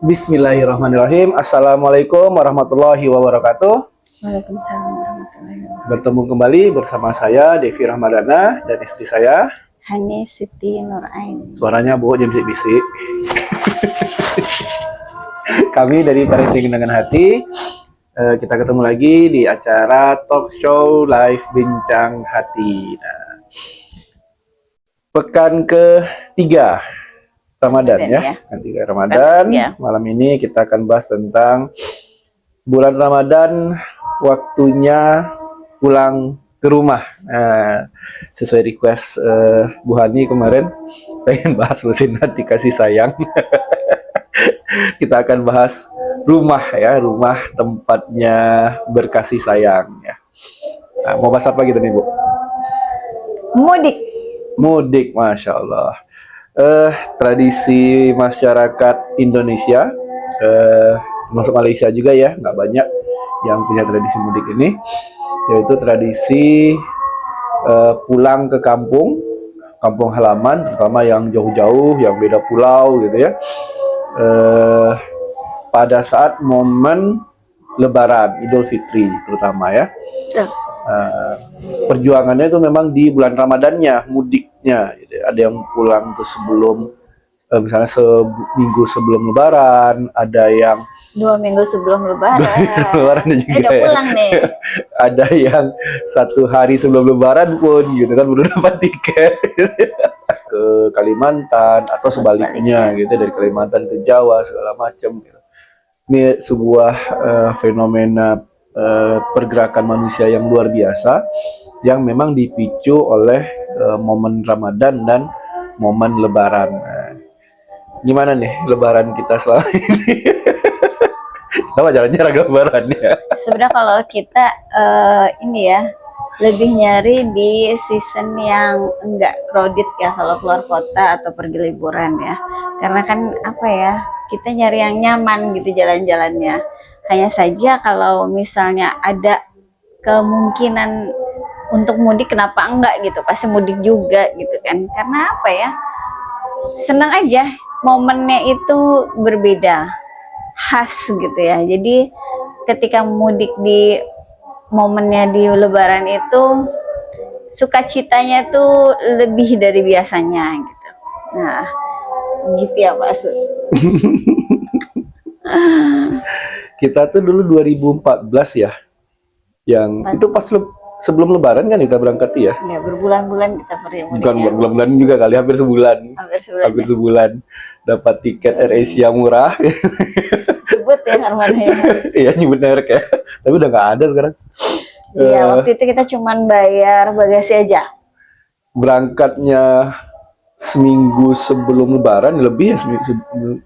Bismillahirrahmanirrahim. Assalamualaikum warahmatullahi wabarakatuh. Waalaikumsalam warahmatullahi wabarakatuh. Bertemu kembali bersama saya Devi Rahmadana dan istri saya. Hani Siti Nuraini. Suaranya bu jam bisik-bisik. Kami dari Parenting dengan Hati. Kita ketemu lagi di acara talk show live Bincang Hati. Nah, pekan ketiga Ramadan ya. Ketiga Ramadan. Malam ini kita akan bahas tentang bulan Ramadan, waktunya pulang ke rumah. Nah, sesuai request Bu Hani kemarin, pengen bahas mesin hati kasih sayang. Kita akan bahas rumah ya, rumah tempatnya berkasih sayang ya. Nah, mau bahas apa gitu nih Bu? Mudik. Mudik, Masya Allah. Tradisi masyarakat Indonesia, termasuk Malaysia juga ya, nggak banyak yang punya tradisi mudik ini, yaitu tradisi pulang ke kampung halaman, terutama yang jauh-jauh, yang beda pulau gitu ya, pada saat momen Lebaran, Idul Fitri terutama ya. Perjuangannya itu memang di bulan Ramadannya, mudiknya gitu. Ada yang pulang tuh sebelum misalnya seminggu sebelum Lebaran, ada yang 2 minggu sebelum Lebaran. Lebaran juga udah pulang nih. Ada yang 1 hari sebelum Lebaran pun gitu kan udah dapat tiket ke Kalimantan atau sebaliknya gitu, dari Kalimantan ke Jawa segala macam gitu. Ini sebuah fenomena pergerakan manusia yang luar biasa yang memang dipicu oleh momen Ramadan dan momen Lebaran. Nah, gimana nih Lebaran kita selama ini? Kenapa jalannya agak Lebaran ya? Sebenarnya kalau kita ini ya lebih nyari di season yang enggak crowded ya, kalau keluar kota atau pergi liburan ya. Karena kan apa ya, kita nyari yang nyaman gitu jalan-jalannya. Hanya saja kalau misalnya ada kemungkinan untuk mudik, kenapa enggak gitu, pasti mudik juga gitu kan. Karena apa ya, senang aja, momennya itu berbeda, khas gitu ya. Jadi ketika mudik di momennya di Lebaran itu, sukacitanya tuh lebih dari biasanya gitu. Nah gitu ya Pak Su. Kita tuh dulu 2014 ya, yang itu pas sebelum Lebaran kan kita berangkat ya. Ya berbulan-bulan kita pergi mudik. Bukan berbulan-bulan juga kali, hampir sebulan. Hampir sebulan dapat tiket AirAsia murah. Sebut ya Armada ya. Iya nyebut merek ya. Tapi udah nggak ada sekarang. Iya, waktu itu kita cuman bayar bagasi aja. Berangkatnya seminggu sebelum Lebaran, lebih ya,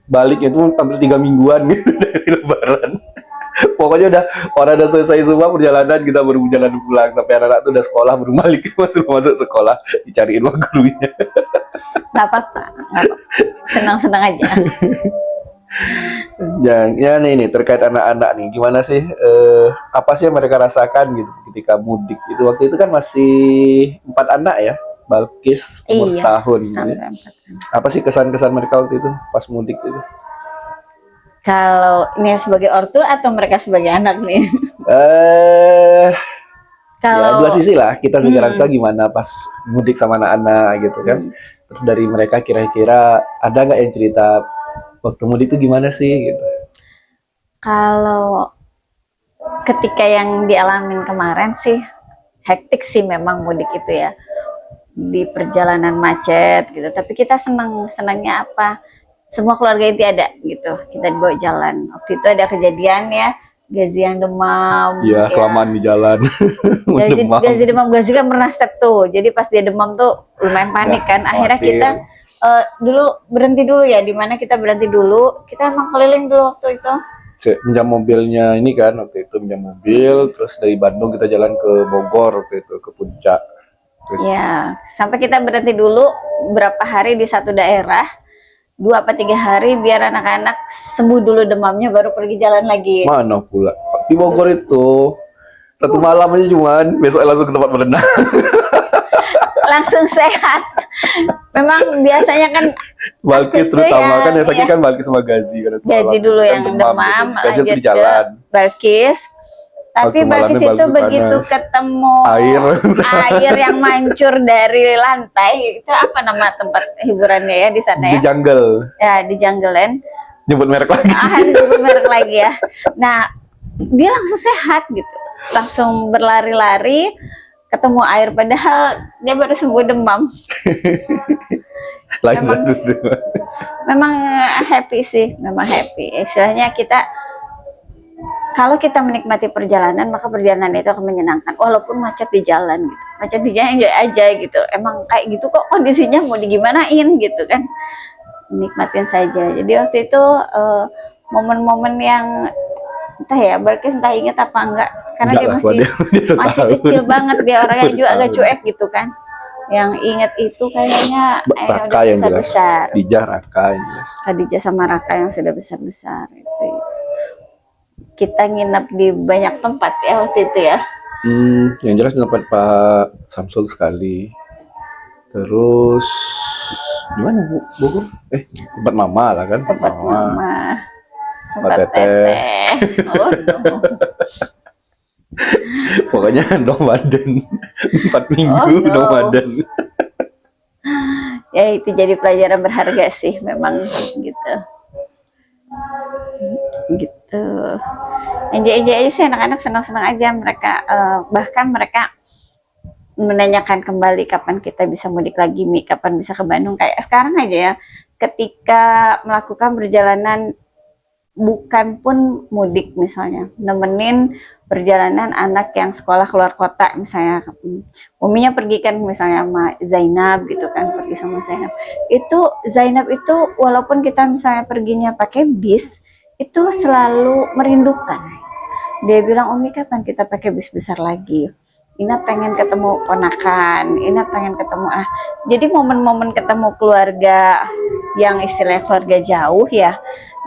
baliknya itu hampir 3 mingguan gitu dari Lebaran. Pokoknya orang udah selesai semua perjalanan, kita baru jalan pulang. Sampai anak-anak tuh udah sekolah, baru balik masuk sekolah, dicariin sama gurunya. Nggak apa-apa, senang-senang aja. Ya nih terkait anak-anak nih, gimana sih, apa sih yang mereka rasakan gitu ketika mudik itu? Waktu itu kan masih 4 anak ya, Balkis umur setahun gitu ya. Apa sih kesan-kesan mereka waktu itu pas mudik itu? Kalau ini sebagai ortu atau mereka sebagai anak nih? Kalau ya, dua sisi lah, kita sebagai orang tua gimana pas mudik sama anak-anak gitu kan. Terus dari mereka kira-kira ada nggak yang cerita waktu mudik itu gimana sih gitu? Kalau ketika yang dialamin kemarin sih hektik sih memang mudik itu ya, di perjalanan macet gitu. Tapi kita senangnya apa? Semua keluarga inti ada gitu, kita dibawa jalan. Waktu itu ada kejadian ya, Gazi yang demam. Iya, kelamaan di jalan. Gazi demam, Gazi kan pernah step tuh. Jadi pas dia demam tuh lumayan panik kan. Akhirnya kita dulu berhenti dulu ya, dimana kita berhenti dulu. Kita emang keliling dulu waktu itu. Pinjam mobilnya ini kan, waktu itu pinjam mobil, terus dari Bandung kita jalan ke Bogor waktu itu, ke Puncak. Ya, sampai kita berhenti dulu berapa hari di satu daerah, 2 apa 3 hari biar anak-anak sembuh dulu demamnya, baru pergi jalan lagi. Mana pula di Bogor itu 1 malam aja, cuman besok langsung ke tempat berenang. langsung sehat. Memang biasanya kan Balkis Aku tuh terutama ya, kan yang sakit ya. kan Balkis sama Gazi kan. Gazi dulu Kan yang demam, gitu. Gazi tuh lanjut di jalan. ke Balkis. Tapi Waktu Balkis malamnya itu Balkis begitu panas. ketemu Air. air yang mancur dari lantai, itu apa nama tempat hiburannya ya di sana Di ya? jungle. Ya di Jungleland. Nyebut merek lagi. Sebut merek lagi ya. Nah, dia langsung sehat gitu, langsung berlari-lari ketemu air, padahal dia baru sembuh demam. Lain Memang- satu tuh. Memang happy sih, memang happy. Istilahnya kita, kalau kita menikmati perjalanan, maka perjalanan itu akan menyenangkan walaupun macet di jalan gitu. Macet di jalan enjoy aja gitu, emang kayak gitu kok kondisinya, mau digimanain gitu kan, nikmatin saja. Jadi waktu itu momen-momen yang entah ya, Balkis entah inget apa enggak, karena Enggak dia lah, masih dia setahun. masih kecil banget, dia orangnya juga agak Setahun. cuek gitu kan. Yang inget itu kayaknya udah Raka yang jelas. besar-besar. Dijah Raka yang jelas. Khadijah sama Raka yang sudah besar-besar itu. Kita nginep di banyak tempat ya waktu itu ya. Yang jelas tempat Pak Samsul sekali. Terus di mana Bu? Bogor? Tempat Mama lah kan? Tempat Mama, Pak tempat Teteh. Teteh. Oh no. Pokoknya Ramadan 4 minggu Oh, no. Ramadan. Ya itu jadi pelajaran berharga sih memang gitu. Gitu. Enjoy aja sih, anak-anak senang-senang aja mereka, bahkan mereka menanyakan kembali kapan kita bisa mudik lagi, Mi, kapan bisa ke Bandung, kayak sekarang aja ya, ketika melakukan perjalanan bukan pun mudik, misalnya nemenin perjalanan anak yang sekolah keluar kota, misalnya uminya pergi kan misalnya sama Zainab gitu kan, pergi sama Zainab, itu Zainab itu walaupun kita misalnya perginya pakai bis, itu selalu merindukan. Dia bilang, Umi kapan kita pakai bis besar lagi, Ina pengen ketemu ponakan, Ina pengen ketemu. Nah, jadi momen-momen ketemu keluarga yang istilahnya keluarga jauh ya,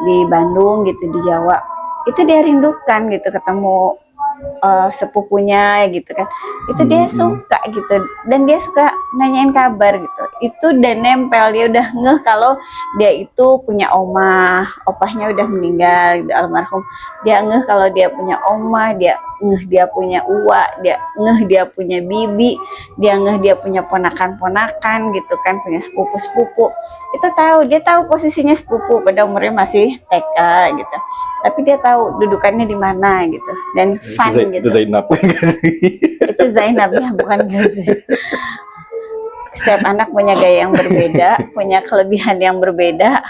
di Bandung gitu, di Jawa, itu dia rindukan gitu, ketemu sepupunya gitu kan, itu dia suka gitu, dan dia suka nanyain kabar gitu, itu udah nempel, dia udah ngeh kalau dia itu punya oma, opahnya udah meninggal gitu, almarhum. Dia ngeh kalau dia punya oma, dia ngeh dia punya uwa, dia ngeh dia punya bibi, dia ngeh dia punya ponakan-ponakan gitu kan, punya sepupu-sepupu. Itu tahu, dia tahu posisinya sepupu pada umurnya masih TK gitu, tapi dia tahu dudukannya di mana gitu, dan fun gitu. Itu Zainab. Itu Zainab ya, bukan Gazi. Setiap anak punya gaya yang berbeda, punya kelebihan yang berbeda.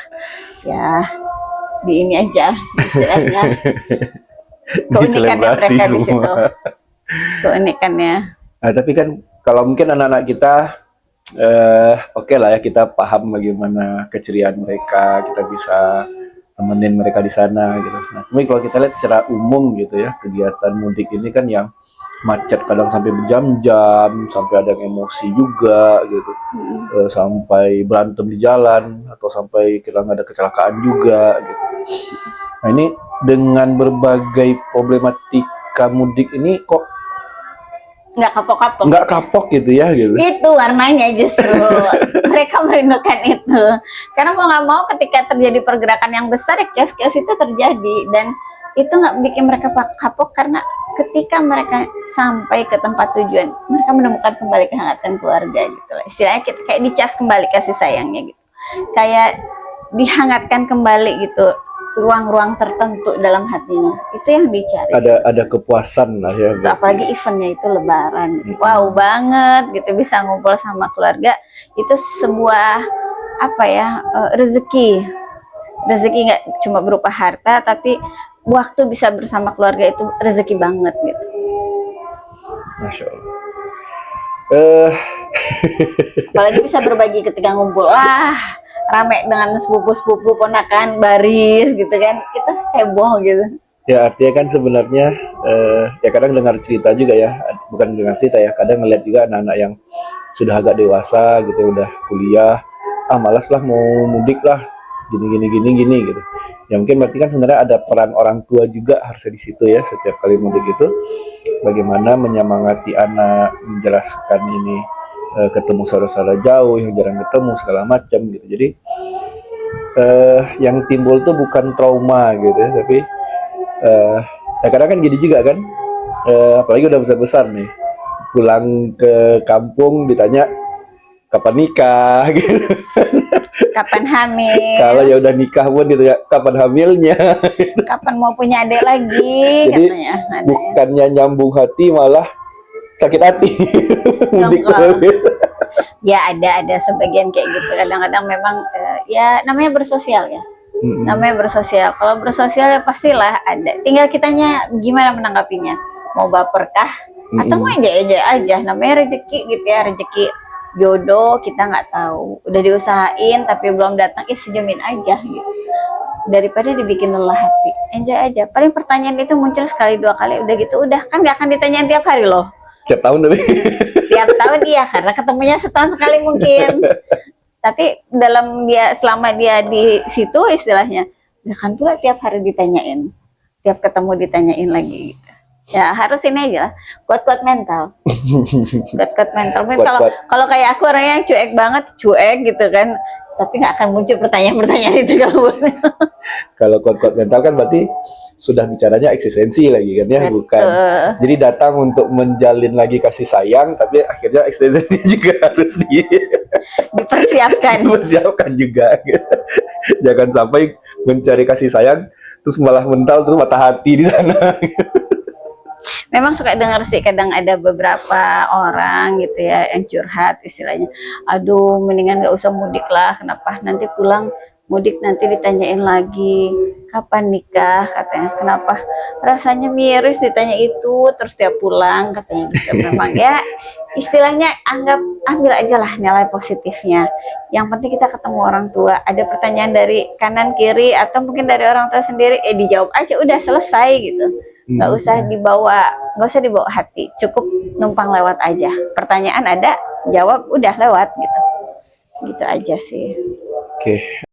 Ya, di ini aja istilahnya. Keunikannya Diselebrasi mereka di semua. situ. Keunikannya. Nah, tapi kan kalau mungkin anak-anak kita oke lah ya, kita paham bagaimana keceriaan mereka, kita bisa temenin mereka di sana gitu. Nah, tapi kalau kita lihat secara umum gitu ya, kegiatan mudik ini kan yang macet kadang sampai berjam-jam, sampai ada yang emosi juga gitu, sampai berantem di jalan atau sampai kadang ada kecelakaan juga gitu. Nah, ini dengan berbagai problematika mudik ini kok Nggak kapok-kapok. nggak kapok gitu ya gitu. Itu warnanya justru. Mereka merindukan itu. Karena mau nggak mau ketika terjadi pergerakan yang besar, ya kios-kios itu terjadi. Dan itu nggak bikin mereka kapok, karena ketika mereka sampai ke tempat tujuan, mereka menemukan kembali kehangatan keluarga gitu lah. Istilahnya kita kayak dicas kembali kasih sayangnya gitu. Kayak dihangatkan kembali gitu, ruang-ruang tertentu dalam hatinya. Itu yang dicari. Ada kepuasan lah ya. Apalagi eventnya itu lebaran, wow banget gitu, bisa ngumpul sama keluarga, itu sebuah apa ya, rezeki nggak cuma berupa harta, tapi waktu bisa bersama keluarga itu rezeki banget gitu. Masya Allah. Apalagi bisa berbagi ketika ngumpul, wah rame dengan sepupu-sepupu, ponakan, baris gitu kan, itu heboh gitu. Ya artinya kan sebenarnya ya kadang dengar cerita juga ya, bukan dengar cerita ya, kadang ngeliat juga anak-anak yang sudah agak dewasa gitu, udah kuliah, malas lah mau mudik lah, gini gitu. Ya mungkin berarti kan sebenarnya ada peran orang tua juga harusnya di situ ya, setiap kali mudik itu bagaimana menyemangati anak, menjelaskan ini ketemu saudara-saudara jauh yang jarang ketemu segala macam gitu. Jadi yang timbul tuh bukan trauma gitu ya, tapi ya kadang kan gini juga kan, apalagi udah besar-besar nih, pulang ke kampung ditanya kapan nikah gitu. Kapan hamil? Kalau ya udah nikah pun ditanya kapan hamilnya. Kapan mau punya adik lagi? Jadi Katanya. Ada ya. bukannya nyambung hati malah sakit hati. Mudik Dongkol. banget. Ya ada sebagian kayak gitu. Kadang-kadang memang ya namanya bersosial ya. Namanya bersosial. Kalau bersosial ya pastilah ada. Tinggal kitanya gimana menanggapinya. Mau baperkah atau mau enjoy aja. Namanya rezeki gitu ya, rezeki jodoh kita nggak tahu. Udah diusahain tapi belum datang, sejamin aja gitu. Daripada dibikin lelah hati, enjoy aja. Paling pertanyaan itu muncul sekali dua kali, udah gitu udah kan nggak akan ditanyain tiap hari loh. Tiap tahun tapi. Tiap tahun iya, karena ketemunya setahun sekali mungkin. Tapi selama dia di situ istilahnya, nggak akan pula tiap hari ditanyain, tiap ketemu ditanyain lagi. Gitu. Ya harus ini aja lah, kuat-kuat mental. Kuat-kuat mental. Mungkin kalau kayak aku orangnya yang cuek banget, cuek gitu kan. Tapi nggak akan muncul pertanyaan-pertanyaan itu kalau Kalau kuat-kuat mental kan berarti sudah bicaranya eksistensi lagi kan ya, bukan. Jadi datang untuk menjalin lagi kasih sayang, tapi akhirnya eksistensi juga harus dipersiapkan. Dipersiapkan juga. Jangan sampai mencari kasih sayang terus malah mental terus mata hati di sana. Memang suka dengar sih, kadang ada beberapa orang gitu ya yang curhat istilahnya, aduh mendingan gak usah mudik lah, kenapa nanti pulang mudik nanti ditanyain lagi kapan nikah, katanya kenapa rasanya miris ditanya itu terus tiap pulang katanya gitu. Memang ya istilahnya ambil aja lah nilai positifnya, yang penting kita ketemu orang tua, ada pertanyaan dari kanan kiri atau mungkin dari orang tua sendiri, dijawab aja udah selesai gitu. Nggak usah dibawa hati, cukup numpang lewat aja. Pertanyaan ada, jawab udah lewat gitu. Gitu aja sih. Oke.